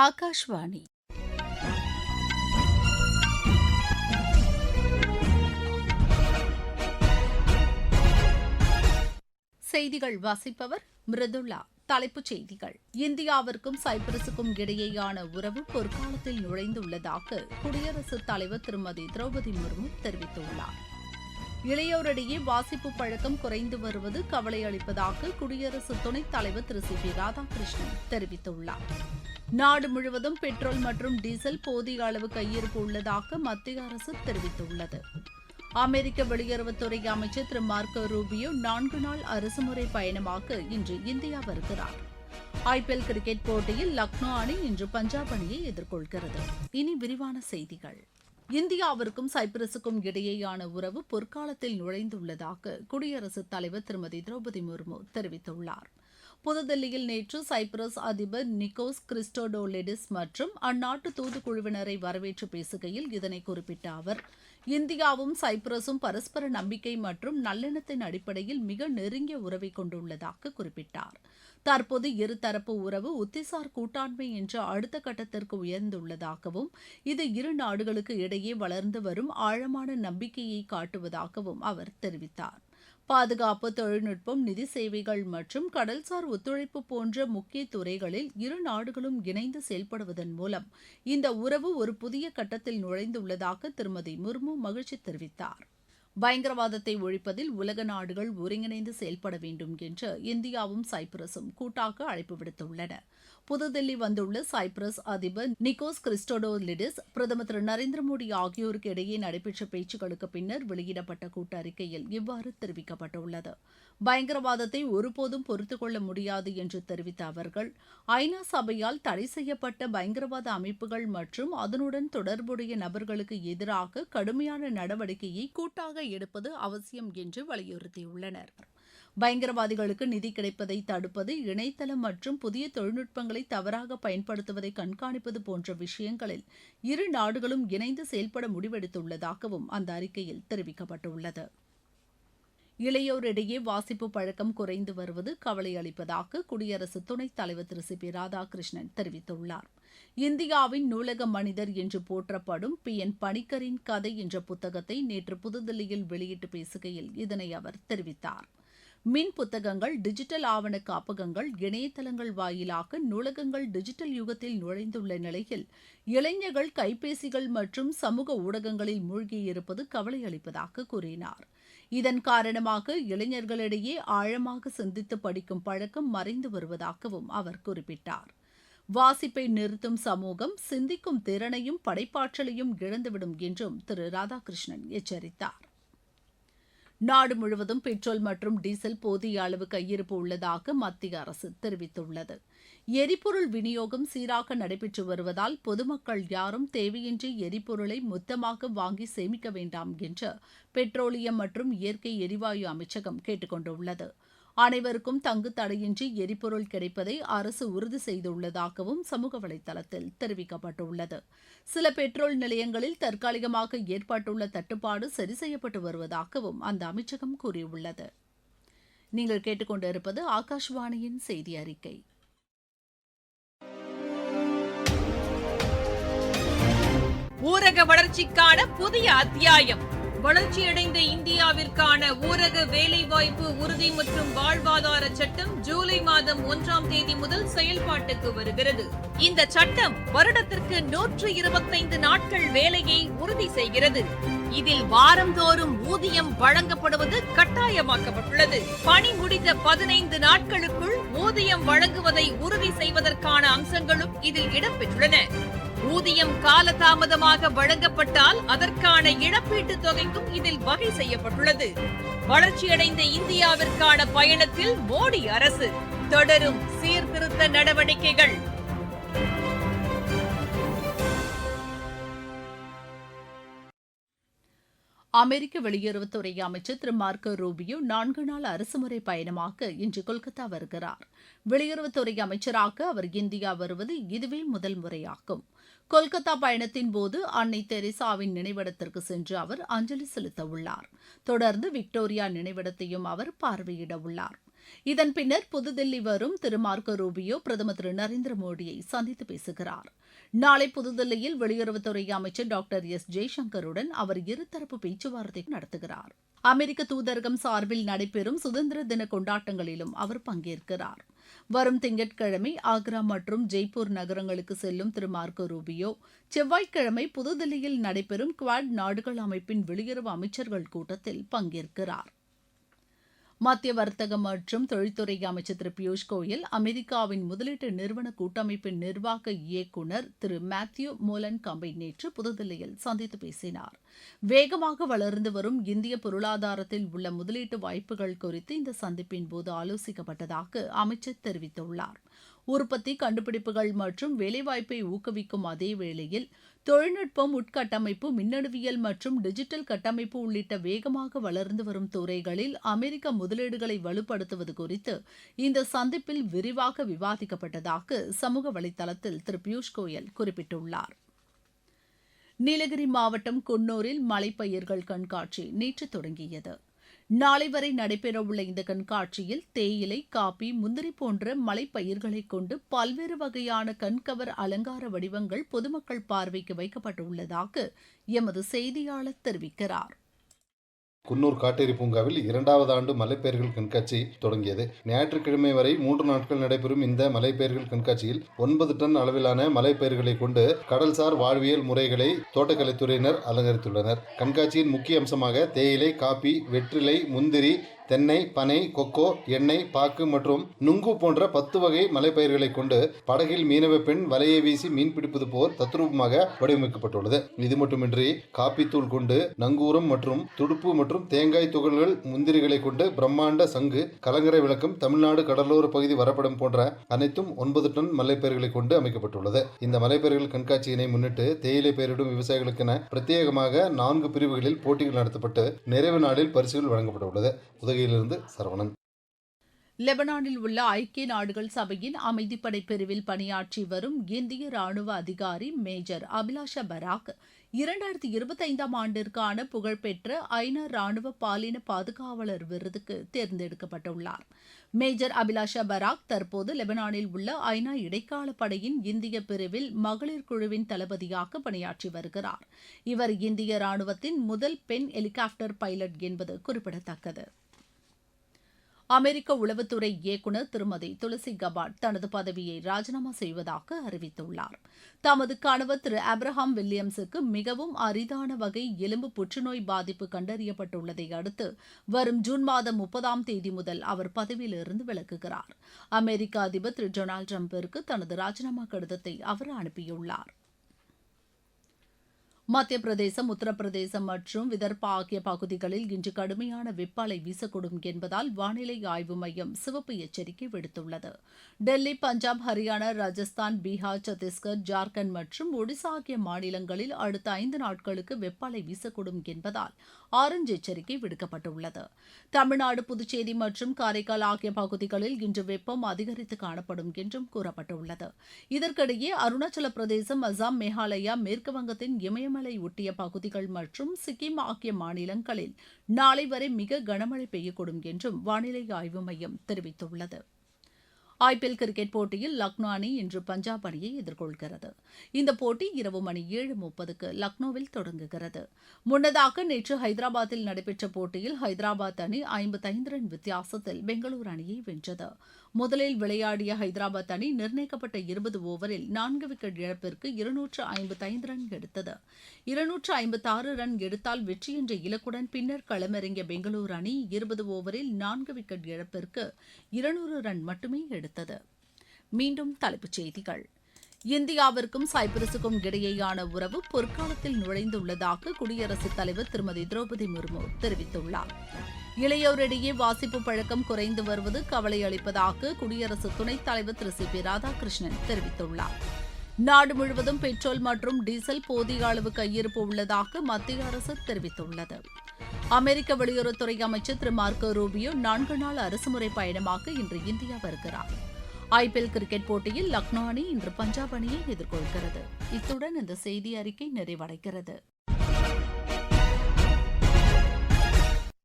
ஆகாஷ்வாணி செய்திகள் வாசிப்பவர் மிருதுளா. தலைப்புச் செய்திகள்: இந்தியாவிற்கும் சைப்ரஸுக்கும் இடையேயான உறவு பொற்காலத்தில் நுழைந்துள்ளதாக குடியரசுத் தலைவர் திருமதி திரௌபதி முர்மு தெரிவித்துள்ளார். இளையோரிடையே வாசிப்பு பழக்கம் குறைந்து வருவது கவலை அளிப்பதாக குடியரசு துணைத் தலைவர் திரு சி பி ராதாகிருஷ்ணன் தெரிவித்துள்ளார். நாடு முழுவதும் பெட்ரோல் மற்றும் டீசல் போதிய அளவு கையிருப்பு உள்ளதாக மத்திய அரசு தெரிவித்துள்ளது. அமெரிக்க வெளியுறவுத்துறை அமைச்சர் திரு மார்க்கோ ரூபியோ 4 நாள் அரசுமுறை பயணமாக இன்று இந்தியா வருகிறார். ஐபிஎல் கிரிக்கெட் போட்டியில் லக்னோ அணி இன்று பஞ்சாப் அணியை எதிர்கொள்கிறது. இனி விரிவான செய்திகள். இந்தியாவிற்கும் சைப்ரஸுக்கும் இடையேயான உறவு பொற்காலத்தில் நுழைந்துள்ளதாக குடியரசுத் தலைவர் திருமதி திரௌபதி முர்மு தெரிவித்துள்ளார். புதுதில்லியில் நேற்று சைப்ரஸ் அதிபர் நிக்கோஸ் கிறிஸ்டோடோலிடிஸ் மற்றும் அந்நாட்டு தூதுக்குழுவினரை வரவேற்று பேசுகையில் இதனை குறிப்பிட்ட அவர், இந்தியாவும் சைப்ரஸும் பரஸ்பர நம்பிக்கை மற்றும் நல்லெண்ணத்தின் அடிப்படையில் மிக நெருங்கிய உறவை கொண்டுள்ளதாக குறிப்பிட்டார். தற்போது இருதரப்பு உறவு உத்திசார் கூட்டாண்மை என்ற அடுத்த கட்டத்திற்கு உயர்ந்துள்ளதாகவும் இது இரு நாடுகளுக்கு இடையே வளர்ந்து வரும் ஆழமான நம்பிக்கையை காட்டுவதாகவும் அவர் தெரிவித்தார். பாதுகாப்பு, தொழில்நுட்பம், நிதி சேவைகள் மற்றும் கடல்சார் ஒத்துழைப்பு போன்ற முக்கிய துறைகளில் இரு நாடுகளும் இணைந்து செயல்படுவதன் மூலம் இந்த உறவு ஒரு புதிய கட்டத்தில் நுழைந்துள்ளதாக திருமதி முர்மு மகிழ்ச்சி தெரிவித்தார். பயங்கரவாதத்தை ஒழிப்பதில் உலக நாடுகள் ஒருங்கிணைந்து செயல்பட வேண்டும் என்று இந்தியாவும் சைப்ரஸும் கூட்டாக அழைப்பு விடுத்துள்ளன. புதுதில்லி வந்துள்ள சைப்ரஸ் அதிபர் நிக்கோஸ் கிறிஸ்டோடோலிடிஸ், பிரதமர் திரு நரேந்திர மோடி ஆகியோருக்கு இடையே நடைபெற்ற பேச்சுக்களுக்கு பின்னர் வெளியிடப்பட்ட கூட்டறிக்கையில் இவ்வாறு தெரிவிக்கப்பட்டுள்ளது. பயங்கரவாதத்தை ஒருபோதும் பொறுத்துக்கொள்ள முடியாது என்று தெரிவித்த அவர்கள், ஐநா சபையால் தடை செய்யப்பட்ட பயங்கரவாத அமைப்புகள் மற்றும் அதனுடன் தொடர்புடைய நபர்களுக்கு எதிராக கடுமையான நடவடிக்கையை கூட்டாக எடுப்பது அவசியம் என்று வலியுறுத்தியுள்ளனர். பயங்கரவாதிகளுக்கு நிதி கிடைப்பதை தடுப்பது, இணையதளம் மற்றும் புதிய தொழில்நுட்பங்களை தவறாக பயன்படுத்துவதை கண்காணிப்பது போன்ற விஷயங்களில் இரு நாடுகளும் இணைந்து செயல்பட முடிவெடுத்துள்ளதாகவும் அந்த அறிக்கையில் தெரிவிக்கப்பட்டுள்ளது. இளையோரிடையே வாசிப்பு பழக்கம் குறைந்து வருவது கவலை அளிப்பதாக குடியரசு துணைத் தலைவர் திரு சி பி ராதாகிருஷ்ணன் தெரிவித்துள்ளார். இந்தியாவின் நூலக மனிதர் என்று போற்றப்படும் என் பணிக்கரின் கதை என்ற புத்தகத்தை நேற்று புதுதில்லியில் வெளியிட்டு பேசுகையில் இதனை அவர் தெரிவித்தார். மின் புத்தகங்கள், டிஜிட்டல் ஆவண காப்பகங்கள், இணையதளங்கள் வாயிலாக நூலகங்கள் டிஜிட்டல் யுகத்தில் நுழைந்துள்ள நிலையில் இளைஞர்கள் கைபேசிகள் மற்றும் சமூக ஊடகங்களில் மூழ்கியிருப்பது கவலை அளிப்பதாக கூறினார். இதன் காரணமாக இளைஞர்களிடையே ஆழமாக சிந்தித்து படிக்கும் பழக்கம் மறைந்து வருவதாகவும் அவர் குறிப்பிட்டார். வாசிப்பை நிறுத்தும் சமூகம் சிந்திக்கும் திறனையும் படைப்பாற்றலையும் இழந்துவிடும் என்றும் திரு ராதாகிருஷ்ணன் எச்சரித்தார். நாடு முழுவதும் பெட்ரோல் மற்றும் டீசல் போதிய அளவு கையிருப்பு உள்ளதாக மத்திய அரசு தெரிவித்துள்ளது. எரிபொருள் விநியோகம் சீராக நடைபெற்று வருவதால் பொதுமக்கள் யாரும் தேவையின்றி எரிபொருளை மொத்தமாக வாங்கி சேமிக்க வேண்டாம் என்று பெட்ரோலியம் மற்றும் இயற்கை எரிவாயு அமைச்சகம் கேட்டுக் கொண்டுள்ளது. அனைவருக்கும் தங்கு தடையின்றி எரிபொருள் கிடைப்பதை அரசு உறுதி செய்துள்ளதாகவும் சமூக வலைதளத்தில் தெரிவிக்கப்பட்டுள்ளது. சில பெட்ரோல் நிலையங்களில் தற்காலிகமாக ஏற்பட்டுள்ள தட்டுப்பாடு சரி செய்யப்பட்டு வருவதாகவும் அந்த அமைச்சகம் கூறியுள்ளது. நீங்கள் கேட்டுக்கொண்டிருப்பது ஆகாஷ்வாணியின் செய்தி அறிக்கை. ஊரக வளர்ச்சிக்கான புதிய அத்தியாயம். வளர்ச்சியடைந்த இந்தியாவிற்கான ஊரக வேலைவாய்ப்பு உறுதி மற்றும் வாழ்வாதார சட்டம் ஜூலை மாதம் 1ஆம் தேதி முதல் செயல்பாட்டுக்கு வருகிறது. இந்த சட்டம் வருடத்திற்கு 125 நாட்கள் வேலையை உறுதி செய்கிறது. இதில் வாரந்தோறும் ஊதியம் வழங்கப்படுவது கட்டாயமாக்கப்பட்டுள்ளது. பணி முடிந்த 15 நாட்களுக்குள் ஊதியம் வழங்குவதை உறுதி செய்வதற்கான அம்சங்களும் இதில் இடம்பெற்றுள்ளன. ஊதியம் காலதாமதமாக வழங்கப்பட்டால் அதற்கான இழப்பீட்டுத் தொகைக்கும் இதில் வகை செய்யப்பட்டுள்ளது. வளர்ச்சியடைந்த இந்தியாவிற்கான பயணத்தில் மோடி அரசு தொடரும் சீர்திருத்த நடவடிக்கைகள். அமெரிக்க வெளியுறவுத்துறை அமைச்சர் திரு மார்க்கோ ரூபியோ 4 நாள் அரசுமுறை பயணமாக இன்று கொல்கத்தா வருகிறார். வெளியுறவுத்துறை அமைச்சராக அவர் இந்தியா வருவது இதுவே முதல் முறையாகும். கொல்கத்தா பயணத்தின் போது அன்னை தெரேசாவின் நினைவிடத்திற்கு சென்று அவர் அஞ்சலி செலுத்த உள்ளார். தொடர்ந்து விக்டோரியா நினைவிடத்தையும் அவர் பார்வையிட உள்ளார். இதன் பின்னர் புதுதில்லி வரும் திரு மார்க்கோ ரூபியோ பிரதமர் திரு நரேந்திர மோடியை சந்தித்து பேசுகிறார். நாளை புதுதில்லியில் வெளியுறவுத்துறை அமைச்சர் டாக்டர் எஸ் ஜெய்சங்கருடன் அவர் இருதரப்பு பேச்சுவார்த்தை நடத்துகிறார். அமெரிக்க தூதரகம் சார்பில் நடைபெறும் சுதந்திர தின கொண்டாட்டங்களிலும் அவர் பங்கேற்கிறார். வரும் திங்கட்கிழமை ஆக்ரா மற்றும் ஜெய்ப்பூர் நகரங்களுக்கு செல்லும் திரு மார்க்கோ ரூபியோ செவ்வாய்க்கிழமை புதுதில்லியில் நடைபெறும் குவாட் நாடுகள் அமைப்பின் வெளியுறவு அமைச்சர்கள் கூட்டத்தில் பங்கேற்கிறார். மத்திய வர்த்தக மற்றும் தொழில்துறை அமைச்சர் திரு பியூஷ் கோயல் அமெரிக்காவின் முதலீட்டு நிறுவன கூட்டமைப்பின் நிர்வாக இயக்குநர் திரு மேத்யூ மோலன்காம்பை நேற்று புதுதில்லியில் சந்தித்து பேசினார். வேகமாக வளர்ந்து வரும் இந்திய பொருளாதாரத்தில் உள்ள முதலீட்டு வாய்ப்புகள் குறித்து இந்த சந்திப்பின் போது ஆலோசிக்கப்பட்டதாக அமைச்சர் தெரிவித்துள்ளார். உற்பத்தி, கண்டுபிடிப்புகள் மற்றும் வேலைவாய்ப்பை ஊக்குவிக்கும் அதே வேளையில் தொழில்நுட்பம், உட்கட்டமைப்பு, மின்னணுவியல் மற்றும் டிஜிட்டல் கட்டமைப்பு உள்ளிட்ட வேகமாக வளர்ந்து வரும் துறைகளில் அமெரிக்க முதலீடுகளை வலுப்படுத்துவது குறித்து இந்த சந்திப்பில் விரிவாக விவாதிக்கப்பட்டதாக சமூக வலைதளத்தில் திரு பியூஷ் கோயல் குறிப்பிட்டுள்ளார். நீலகிரி மாவட்டம் குன்னூரில் மலைப்பயிர்கள் கண்காட்சி நேற்று தொடங்கியது. நாளை வரை நடைபெறவுள்ள இந்த கண்காட்சியில் தேயிலை, காபி, முந்திரி போன்ற மலைப்பயிர்களை கொண்டு பல்வேறு வகையான கண்கவர் அலங்கார வடிவங்கள் பொதுமக்கள் பார்வைக்கு வைக்கப்பட்டுள்ளதாக எமது செய்தியாளர் தெரிவிக்கிறார். குன்னூர் காட்டேரி பூங்காவில் 2வது ஆண்டு மலைப்பயிர்கள் கண்காட்சி தொடங்கியது. ஞாயிற்றுக்கிழமை வரை 3 நாட்கள் நடைபெறும் இந்த மலைப்பயிர்கள் கண்காட்சியில் 9 டன் அளவிலான மலைப்பயிர்களை கொண்டு கடல்சார் வாழ்வியல் முறைகளை தோட்டக்கலைத்துறையினர் அலங்கரித்துள்ளனர். கண்காட்சியின் முக்கிய அம்சமாக தேயிலை, காபி, வெற்றிலை, முந்திரி, தென்னை, பனை, கொக்கோ, எண்ணெய், பாக்கு மற்றும் நுங்கு போன்ற 10 வகை மலைப்பயிர்களை கொண்டு படகில் மீனவ பெண் வலையை வீசி மீன் பிடிப்பது போல் தத்ரூபமாக வடிவமைக்கப்பட்டுள்ளது. இது மட்டுமின்றி காப்பி தூள் கொண்டு நங்கூரம் மற்றும் துடுப்பு மற்றும் தேங்காய் துகள்கள், முந்திரிகளை கொண்டு பிரம்மாண்ட சங்கு, கலங்கரை விளக்கம், தமிழ்நாடு கடலோர பகுதி வரப்படம் போன்ற அனைத்தும் 9 டன் மலைப்பயிர்களை கொண்டு அமைக்கப்பட்டுள்ளது. இந்த மலைப்பயிர்கள் கண்காட்சியினை முன்னிட்டு தேயிலை பயிரிடும் விவசாயிகளுக்கென பிரத்யேகமாக 4 பிரிவுகளில் போட்டிகள் நடத்தப்பட்டு நிறைவு நாளில் பரிசுகள் வழங்கப்பட்டுள்ளது. உதகையிலிருந்து சரவணன். லெபனானில் உள்ள ஐக்கிய நாடுகள் சபையின் அமைதிப்படை பிரிவில் பணியாற்றி வரும் இந்திய ராணுவ அதிகாரி மேஜர் அபிலாஷா பராக் 2025ஆம் ஆண்டிற்கான புகழ்பெற்ற ஐநா ராணுவ பாலின பாதுகாவலர் விருதுக்கு தேர்ந்தெடுக்கப்பட்டுள்ளார். மேஜர் அபிலாஷா பராக் தற்போது லெபனானில் உள்ள ஐநா இடைக்கால படையின் இந்திய பிரிவில் மகளிர் குழுவின் தளபதியாக பணியாற்றி வருகிறார். இவர் இந்திய ராணுவத்தின் முதல் பெண் ஹெலிகாப்டர் பைலட் என்பது குறிப்பிடத்தக்கது. அமெரிக்க உளவுத்துறை இயக்குநர் திருமதி துளசி கபாட் தனது பதவியை ராஜினாமா செய்வதாக அறிவித்துள்ளார். தமது கணவர் திரு ஆப்ரஹாம் வில்லியம்ஸுக்கு மிகவும் அரிதான வகை எலும்பு புற்றுநோய் பாதிப்பு கண்டறியப்பட்டுள்ளதை அடுத்து வரும் ஜூன் மாதம் 30ஆம் தேதி முதல் அவர் பதவியிலிருந்து விலகுகிறார். அமெரிக்க அதிபர் திரு டொனால்டு டிரம்பிற்கு தனது ராஜினாமா கடிதத்தை அவர் அனுப்பியுள்ளார். மத்திய பிரதேசம், உத்தரப்பிரதேசம் மற்றும் விதர்பா ஆகிய பகுதிகளில் இன்று கடுமையான வெப்ப அலை வீசக்கூடும் என்பதால் வானிலை ஆய்வு மையம் சிவப்பு எச்சரிக்கை விடுத்துள்ளது. டெல்லி, பஞ்சாப், ஹரியானா, ராஜஸ்தான், பீகார், சத்தீஸ்கர், ஜார்க்கண்ட் மற்றும் ஒடிசா ஆகிய மாநிலங்களில் அடுத்த 5 நாட்களுக்கு வெப்ப அலை வீசக்கூடும் என்பதால் ஆரஞ்ச் எச்சரிக்கை விடுக்கப்பட்டுள்ளது. தமிழ்நாடு, புதுச்சேரி மற்றும் காரைக்கால் ஆகிய பகுதிகளில் இன்று வெப்பம் அதிகரித்து காணப்படும் என்றும் கூறப்பட்டுள்ளது. இதற்கிடையே அருணாச்சல பிரதேசம், அசாம், மேகாலயா, மேற்குவங்கத்தின் இமயமலை ஒட்டிய பகுதிகள் மற்றும் சிக்கிம் ஆகிய மாநிலங்களில் நாளை வரை மிக கனமழை பெய்யக்கூடும் என்றும் வானிலை ஆய்வு மையம் தெரிவித்துள்ளது. ஐபிஎல் கிரிக்கெட் போட்டியில் லக்னோ அணி இன்று பஞ்சாப் அணியை எதிர்கொள்கிறது. இந்த போட்டி இரவு மணி 7:30க்கு லக்னோவில் தொடங்குகிறது. முன்னதாக நேற்று ஹைதராபாத்தில் நடைபெற்ற போட்டியில் ஹைதராபாத் அணி 55 ரன் வித்தியாசத்தில் பெங்களூரு அணியை வென்றது. முதலில் விளையாடிய ஹைதராபாத் அணி நிர்ணயிக்கப்பட்ட 20 ஓவரில் 4 விக்கெட் இழப்பிற்கு 255 ரன் எடுத்தது. 256 ரன் எடுத்தால் வெற்றி என்ற இலக்குடன் பின்னர் களமிறங்கிய பெங்களூரு அணி 20 ஓவரில் 4 விக்கெட் இழப்பிற்கு 200 ரன் மட்டுமே எடுத்தது. மீண்டும் தலைப்புச் செய்திகள். இந்தியாவிற்கும் சைப்ரஸுக்கும் இடையேயான உறவு பொற்காலத்தில் நுழைந்துள்ளதாக குடியரசுத் தலைவர் திருமதி திரௌபதி முர்மு தெரிவித்துள்ளார். இளையோரிடையே வாசிப்பு பழக்கம் குறைந்து வருவது கவலை அளிப்பதாக குடியரசு துணைத் தலைவர் திரு சி பி ராதாகிருஷ்ணன் தெரிவித்துள்ளார். நாடு முழுவதும் பெட்ரோல் மற்றும் டீசல் போதிய அளவு கையிருப்பு உள்ளதாக மத்திய அரசு தெரிவித்துள்ளது. அமெரிக்க வெளியுறவுத்துறை அமைச்சர் திரு மார்க்கோ ரூபியோ 4 நாள் அரசுமுறை பயணமாக இன்று இந்தியா வருகிறார். ஐபிஎல் கிரிக்கெட் போட்டியில் லக்னோ அணி இன்று பஞ்சாப் அணியை எதிர்கொள்கிறது. இத்துடன் இந்த செய்தி அறிக்கை நிறைவடைகிறது.